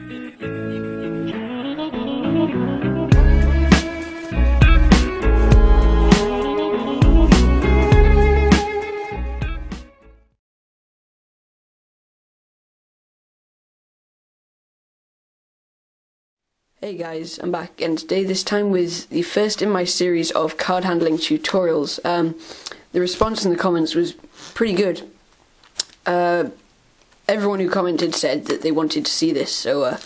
Hey guys, I'm back again today, this time with the first in my series of card handling tutorials. The response in the comments was pretty good. Everyone who commented said that they wanted to see this, so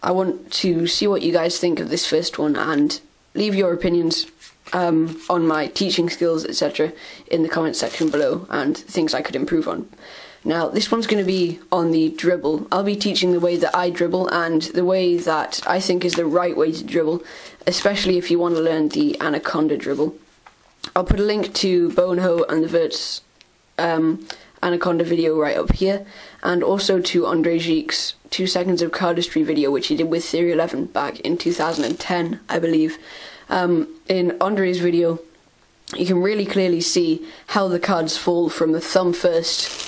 I want to see what you guys think of this first one, and leave your opinions on my teaching skills, etc. in the comment section below, and things I could improve on. Now, this one's going to be on the dribble. I'll be teaching the way that I dribble and the way that I think is the right way to dribble, especially if you want to learn the anaconda dribble. I'll put a link to Boneho and the Vert's anaconda video right up here, and also to Andre Giek's 2 seconds of cardistry video, which he did with Theory 11 back in 2010, I believe. In Andre's video, you can really clearly see how the cards fall from the thumb first,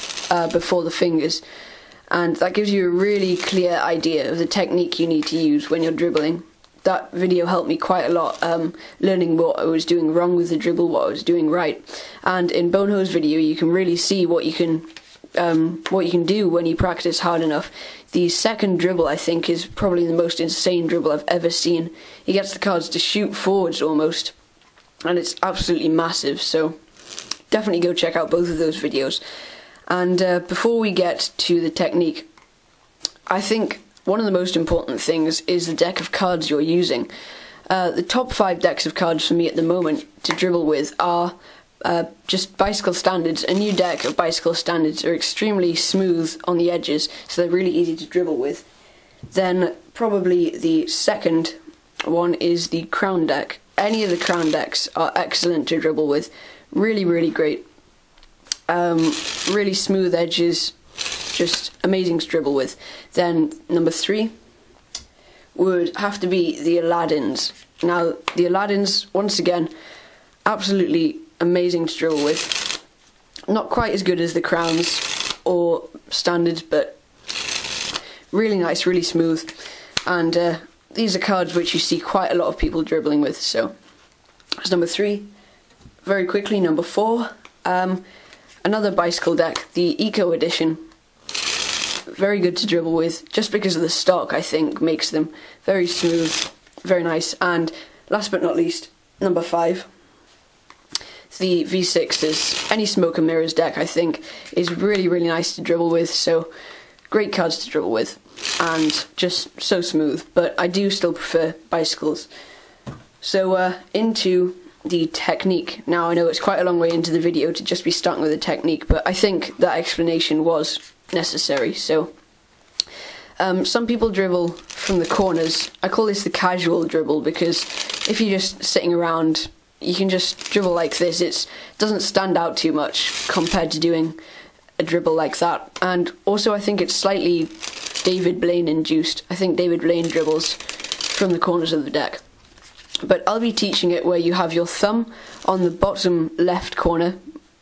before the fingers, and that gives you a really clear idea of the technique you need to use when you're dribbling. That video helped me quite a lot, learning what I was doing wrong with the dribble, what I was doing right. And in Boneho's video, you can really see what you can do when you practice hard enough. The second dribble, I think, is probably the most insane dribble I've ever seen. He gets the cards to shoot forwards almost, and it's absolutely massive. So definitely go check out both of those videos. And before we get to the technique, I think one of the most important things is the deck of cards you're using. The top 5 decks of cards for me at the moment to dribble with are just bicycle standards. A new deck of bicycle standards are extremely smooth on the edges, so they're really easy to dribble with. Then probably the second one is the crown deck. Any of the crown decks are excellent to dribble with. Really, really great. Really smooth edges, just amazing to dribble with. Then number 3 would have to be the Aladdins. Now, the Aladdins, once again, absolutely amazing to dribble with. Not quite as good as the crowns or standards, but really nice, really smooth. And these are cards which you see quite a lot of people dribbling with. So that's number 3. Very quickly, number 4. Another bicycle deck, the Eco Edition. Very good to dribble with, just because of the stock, I think, makes them very smooth, very nice. And last but not least, number 5. The V6s. Any Smoke and Mirrors deck, I think, is really, really nice to dribble with. So, great cards to dribble with, and just so smooth. But I do still prefer bicycles. So, into the technique. Now, I know it's quite a long way into the video to just be starting with the technique, but I think that explanation was necessary. So some people dribble from the corners. I call this the casual dribble, because if you're just sitting around, you can just dribble like this. It doesn't stand out too much compared to doing a dribble like that. And also, I think it's slightly David Blaine induced. I think David Blaine dribbles from the corners of the deck. But I'll be teaching it where you have your thumb on the bottom left corner,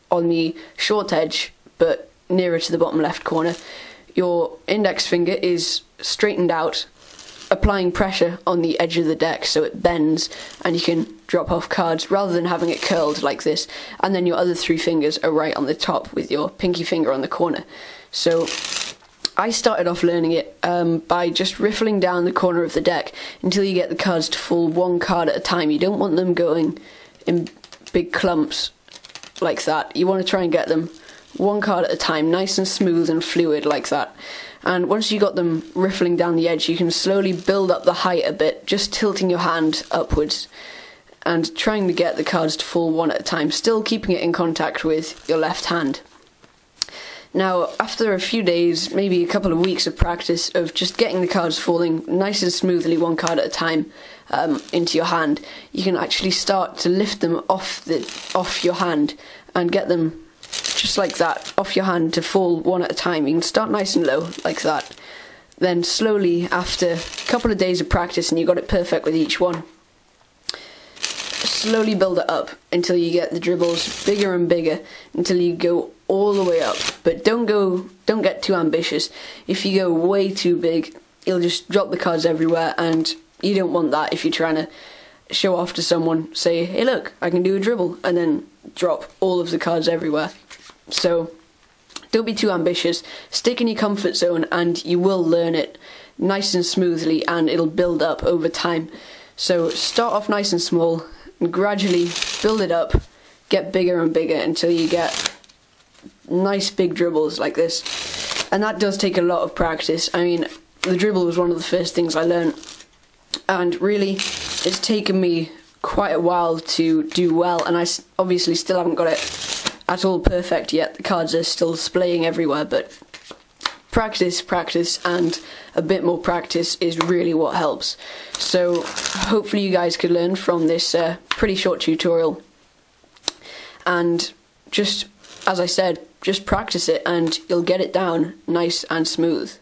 on the short edge, but nearer to the bottom left corner. Your index finger is straightened out, applying pressure on the edge of the deck so it bends and you can drop off cards rather than having it curled like this. And then your other 3 fingers are right on the top with your pinky finger on the corner. So I started off learning it by just riffling down the corner of the deck until you get the cards to fall 1 card at a time. You don't want them going in big clumps like that. You want to try and get them 1 card at a time, nice and smooth and fluid like that. And once you got them riffling down the edge, you can slowly build up the height a bit, just tilting your hand upwards and trying to get the cards to fall 1 at a time, still keeping it in contact with your left hand. Now, after a few days, maybe a couple of weeks of practice of just getting the cards falling nice and smoothly 1 card at a time into your hand, you can actually start to lift them off your hand and get them just like that, off your hand, to fall 1 at a time. You can start nice and low like that. Then slowly, after a couple of days of practice and you got it perfect with each one, slowly build it up until you get the dribbles bigger and bigger, until you go all the way up. But don't get too ambitious. If you go way too big, you'll just drop the cards everywhere, and you don't want that if you're trying to show off to someone. Say, hey look, I can do a dribble, and then drop all of the cards everywhere. So don't be too ambitious, stick in your comfort zone, and you will learn it nice and smoothly, and it'll build up over time. So start off nice and small, and gradually build it up, get bigger and bigger until you get nice big dribbles like this. And that does take a lot of practice. I mean, the dribble was one of the first things I learned, and really it's taken me quite a while to do well, and I obviously still haven't got it at all perfect yet. The cards are still splaying everywhere, but practice, and a bit more practice is really what helps. So hopefully you guys could learn from this pretty short tutorial, and just, as I said, just practice it and you'll get it down nice and smooth.